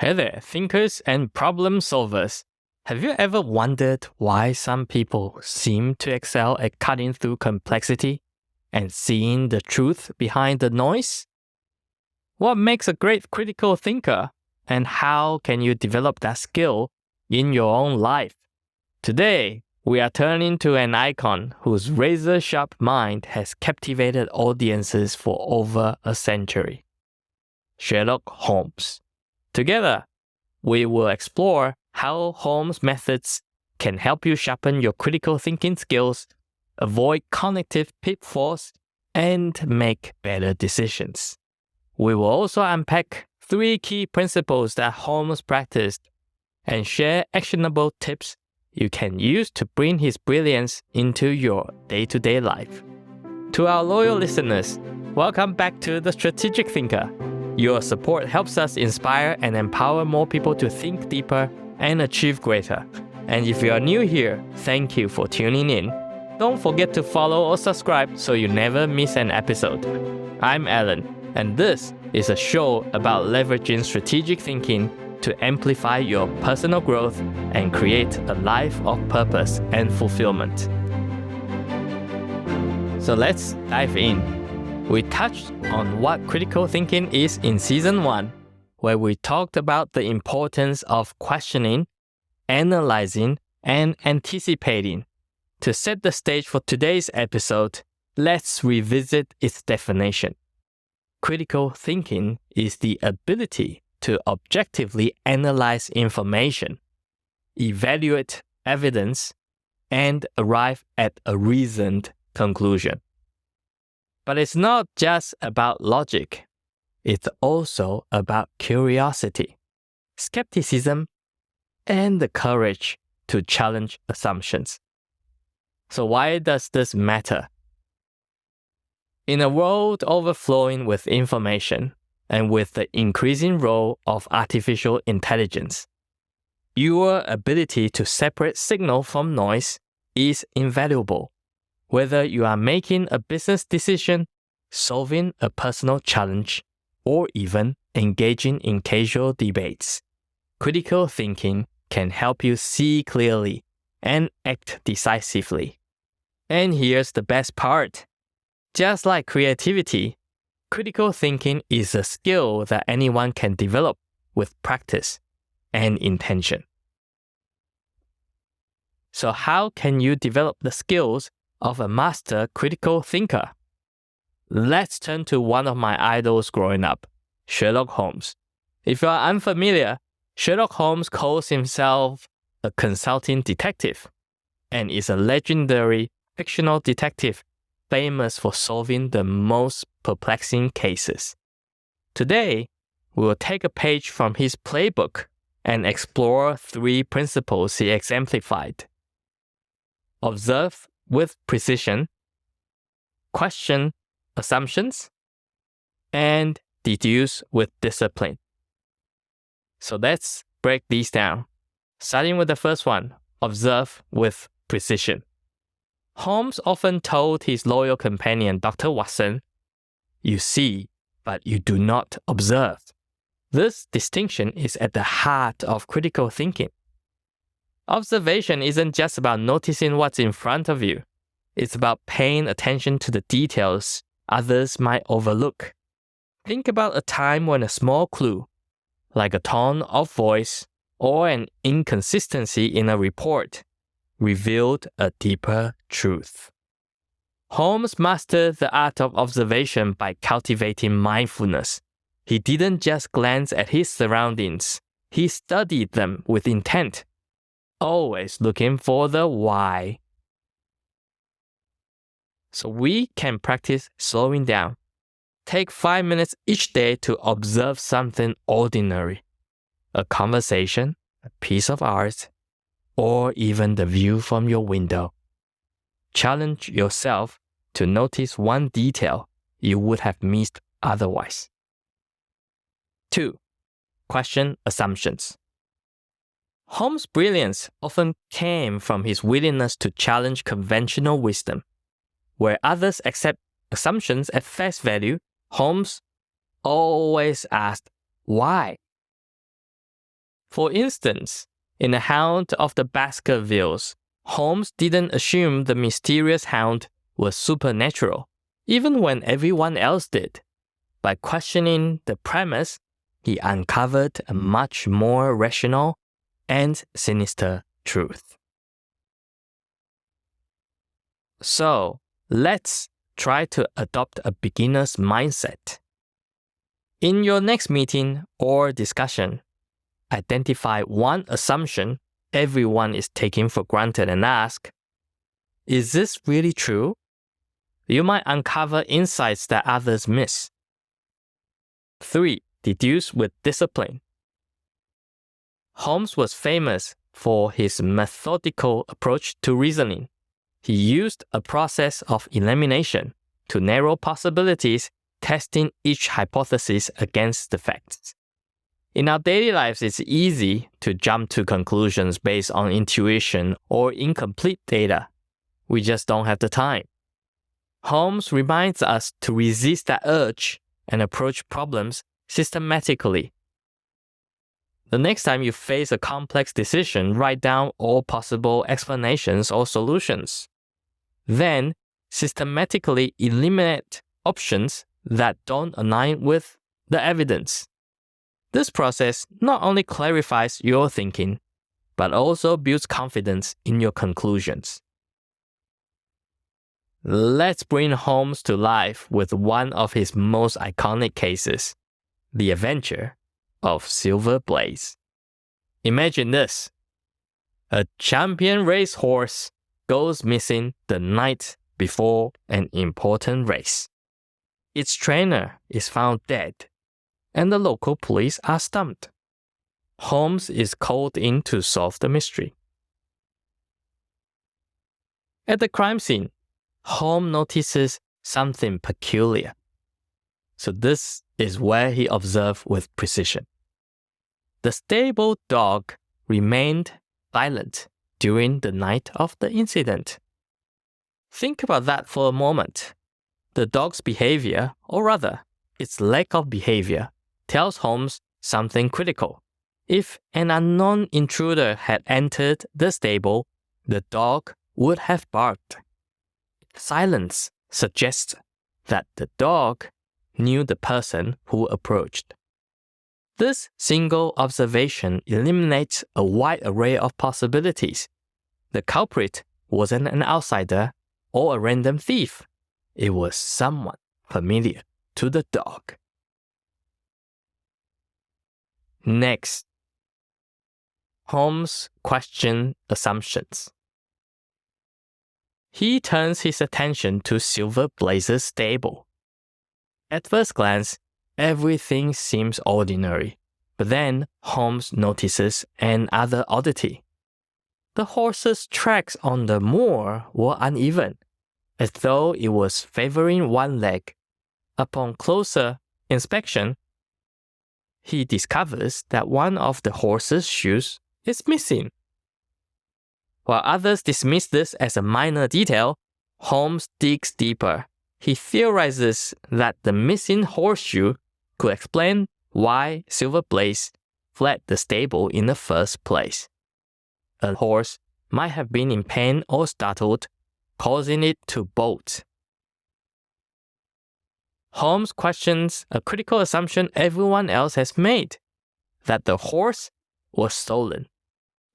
Hey there, thinkers and problem solvers. Have you ever wondered why some people seem to excel at cutting through complexity and seeing the truth behind the noise? What makes a great critical thinker, and how can you develop that skill in your own life? Today, we are turning to an icon whose razor-sharp mind has captivated audiences for over a century. Sherlock Holmes. Together, we will explore how Holmes' methods can help you sharpen your critical thinking skills, avoid cognitive pitfalls, and make better decisions. We will also unpack 3 key principles that Holmes practiced and share actionable tips you can use to bring his brilliance into your day-to-day life. To our loyal listeners, welcome back to The Strategic Thinker. Your support helps us inspire and empower more people to think deeper and achieve greater. And if you are new here, thank you for tuning in. Don't forget to follow or subscribe so you never miss an episode. I'm Alan, and this is a show about leveraging strategic thinking to amplify your personal growth and create a life of purpose and fulfillment. So let's dive in. We touched on what critical thinking is in Season 1, where we talked about the importance of questioning, analyzing, and anticipating. To set the stage for today's episode, let's revisit its definition. Critical thinking is the ability to objectively analyze information, evaluate evidence, and arrive at a reasoned conclusion. But it's not just about logic. It's also about curiosity, skepticism, and the courage to challenge assumptions. So why does this matter? In a world overflowing with information and with the increasing role of artificial intelligence, your ability to separate signal from noise is invaluable. Whether you are making a business decision, solving a personal challenge, or even engaging in casual debates, critical thinking can help you see clearly and act decisively. And here's the best part. Just like creativity, critical thinking is a skill that anyone can develop with practice and intention. So how can you develop the skills of a master critical thinker? Let's turn to one of my idols growing up, Sherlock Holmes. If you are unfamiliar, Sherlock Holmes calls himself a consulting detective and is a legendary fictional detective famous for solving the most perplexing cases. Today, we will take a page from his playbook and explore 3 principles he exemplified. Observe with precision, question assumptions, and deduce with discipline. So let's break these down. Starting with the first one, observe with precision. Holmes often told his loyal companion, Dr. Watson, "You see, but you do not observe." This distinction is at the heart of critical thinking. Observation isn't just about noticing what's in front of you. It's about paying attention to the details others might overlook. Think about a time when a small clue, like a tone of voice or an inconsistency in a report, revealed a deeper truth. Holmes mastered the art of observation by cultivating mindfulness. He didn't just glance at his surroundings. He studied them with intent, always looking for the why. So we can practice slowing down. Take 5 minutes each day to observe something ordinary. A conversation, a piece of art, or even the view from your window. Challenge yourself to notice one detail you would have missed otherwise. 2. Question assumptions. Holmes' brilliance often came from his willingness to challenge conventional wisdom. Where others accept assumptions at face value, Holmes always asked, why? For instance, in The Hound of the Baskervilles, Holmes didn't assume the mysterious hound was supernatural, even when everyone else did. By questioning the premise, he uncovered a much more rational and sinister truth. So, let's try to adopt a beginner's mindset. In your next meeting or discussion, identify one assumption everyone is taking for granted and ask, is this really true? You might uncover insights that others miss. 3. Deduce with discipline. Holmes was famous for his methodical approach to reasoning. He used a process of elimination to narrow possibilities, testing each hypothesis against the facts. In our daily lives, it's easy to jump to conclusions based on intuition or incomplete data. We just don't have the time. Holmes reminds us to resist that urge and approach problems systematically. The next time you face a complex decision, write down all possible explanations or solutions. Then, systematically eliminate options that don't align with the evidence. This process not only clarifies your thinking, but also builds confidence in your conclusions. Let's bring Holmes to life with one of his most iconic cases, the adventure of Silver Blaze. Imagine this. A champion racehorse goes missing the night before an important race. Its trainer is found dead, and the local police are stumped. Holmes is called in to solve the mystery. At the crime scene, Holmes notices something peculiar. So this is where he observed with precision. The stable dog remained silent during the night of the incident. Think about that for a moment. The dog's behavior, or rather, its lack of behavior, tells Holmes something critical. If an unknown intruder had entered the stable, the dog would have barked. Silence suggests that the dog knew the person who approached. This single observation eliminates a wide array of possibilities. The culprit wasn't an outsider or a random thief. It was someone familiar to the dog. Next, Holmes questions assumptions. He turns his attention to Silver Blaze's stable. At first glance, everything seems ordinary, but then Holmes notices another oddity. The horse's tracks on the moor were uneven, as though it was favoring one leg. Upon closer inspection, he discovers that one of the horse's shoes is missing. While others dismiss this as a minor detail, Holmes digs deeper. He theorizes that the missing horseshoe could explain why Silver Blaze fled the stable in the first place. A horse might have been in pain or startled, causing it to bolt. Holmes questions a critical assumption everyone else has made, that the horse was stolen.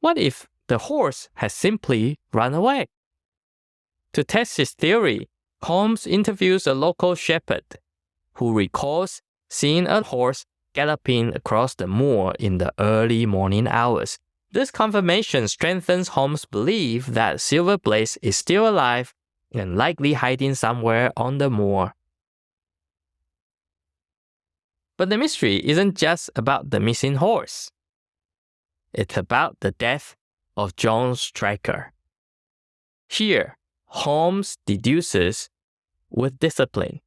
What if the horse has simply run away? To test his theory, Holmes interviews a local shepherd who recalls seeing a horse galloping across the moor in the early morning hours. This confirmation strengthens Holmes' belief that Silver Blaze is still alive and likely hiding somewhere on the moor. But the mystery isn't just about the missing horse. It's about the death of John Stryker. Here, Holmes deduces with discipline.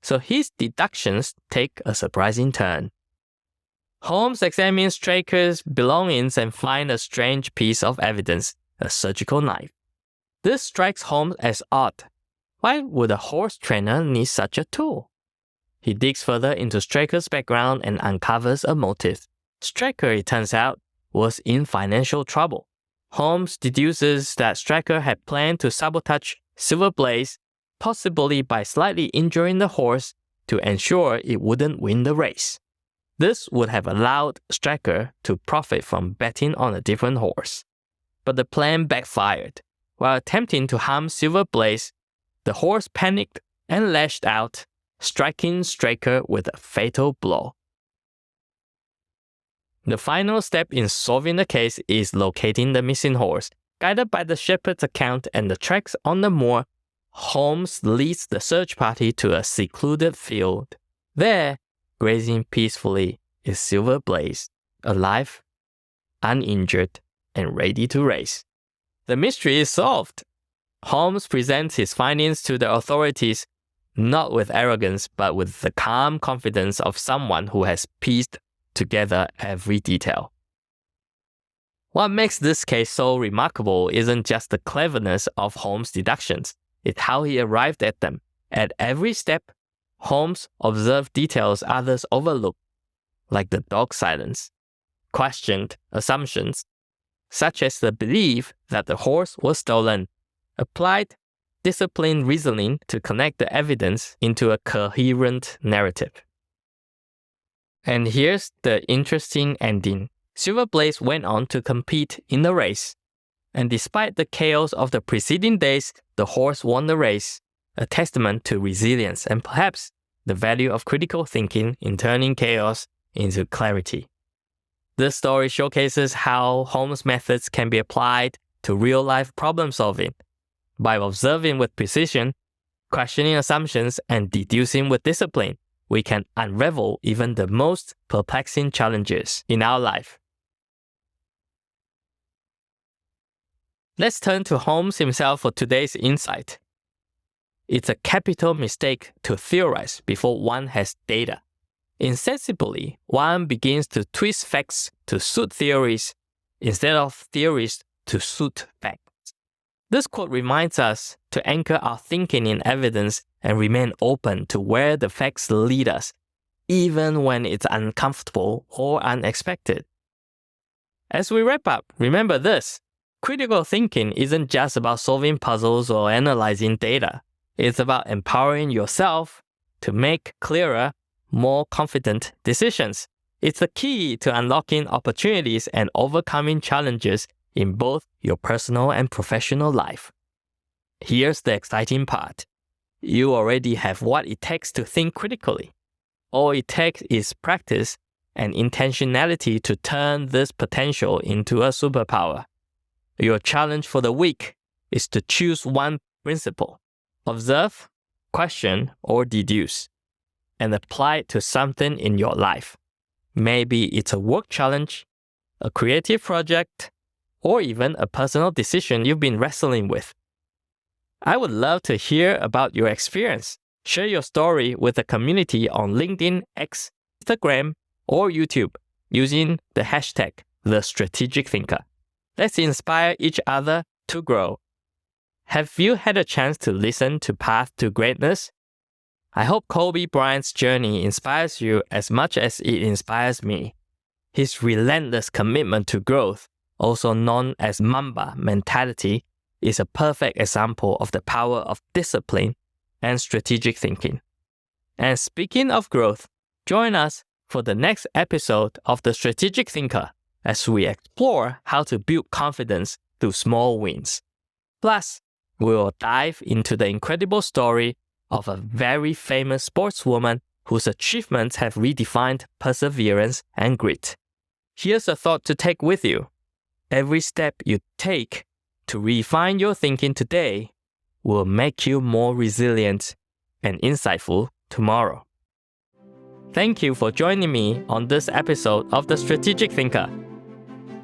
So his deductions take a surprising turn. Holmes examines Stryker's belongings and finds a strange piece of evidence, a surgical knife. This strikes Holmes as odd. Why would a horse trainer need such a tool? He digs further into Stryker's background and uncovers a motive. Straker, it turns out, was in financial trouble. Holmes deduces that Straker had planned to sabotage Silver Blaze, possibly by slightly injuring the horse to ensure it wouldn't win the race. This would have allowed Straker to profit from betting on a different horse. But the plan backfired. While attempting to harm Silver Blaze, the horse panicked and lashed out, striking Straker with a fatal blow. The final step in solving the case is locating the missing horse. Guided by the shepherd's account and the tracks on the moor, Holmes leads the search party to a secluded field. There, grazing peacefully, is Silver Blaze, alive, uninjured, and ready to race. The mystery is solved. Holmes presents his findings to the authorities, not with arrogance, but with the calm confidence of someone who has pieced together every detail. What makes this case so remarkable isn't just the cleverness of Holmes' deductions, it's how he arrived at them. At every step, Holmes observed details others overlooked, like the dog's silence, questioned assumptions, such as the belief that the horse was stolen, applied disciplined reasoning to connect the evidence into a coherent narrative. And here's the interesting ending. Silver Blaze went on to compete in the race. And despite the chaos of the preceding days, the horse won the race, a testament to resilience and perhaps the value of critical thinking in turning chaos into clarity. This story showcases how Holmes' methods can be applied to real-life problem solving. By observing with precision, questioning assumptions, and deducing with discipline, we can unravel even the most perplexing challenges in our life. Let's turn to Holmes himself for today's insight. It's a capital mistake to theorize before one has data. Insensibly, one begins to twist facts to suit theories instead of theories to suit facts. This quote reminds us to anchor our thinking in evidence and remain open to where the facts lead us, even when it's uncomfortable or unexpected. As we wrap up, remember this. Critical thinking isn't just about solving puzzles or analyzing data. It's about empowering yourself to make clearer, more confident decisions. It's the key to unlocking opportunities and overcoming challenges in both your personal and professional life. Here's the exciting part. You already have what it takes to think critically. All it takes is practice and intentionality to turn this potential into a superpower. Your challenge for the week is to choose one principle. Observe, question, or deduce, and apply it to something in your life. Maybe it's a work challenge, a creative project, or even a personal decision you've been wrestling with. I would love to hear about your experience. Share your story with the community on LinkedIn, X, Instagram, or YouTube using the hashtag #TheStrategicThinker. Let's inspire each other to grow. Have you had a chance to listen to Path to Greatness? I hope Kobe Bryant's journey inspires you as much as it inspires me. His relentless commitment to growth, also known as Mamba mentality, is a perfect example of the power of discipline and strategic thinking. And speaking of growth, join us for the next episode of The Strategic Thinker as we explore how to build confidence through small wins. Plus, we will dive into the incredible story of a very famous sportswoman whose achievements have redefined perseverance and grit. Here's a thought to take with you. Every step you take to refine your thinking today will make you more resilient and insightful tomorrow. Thank you for joining me on this episode of The Strategic Thinker.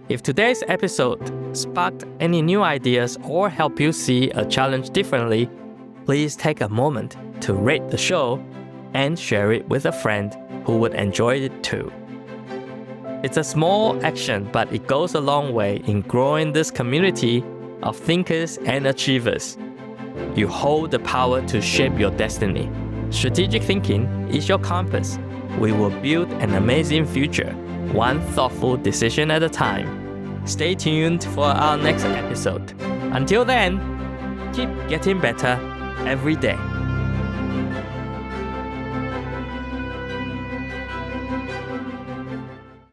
If today's episode sparked any new ideas or helped you see a challenge differently, please take a moment to rate the show and share it with a friend who would enjoy it too. It's a small action, but it goes a long way in growing this community of thinkers and achievers. You hold the power to shape your destiny. Strategic thinking is your compass. We will build an amazing future one thoughtful decision at a time. Stay tuned for our next episode. Until then, keep getting better every day.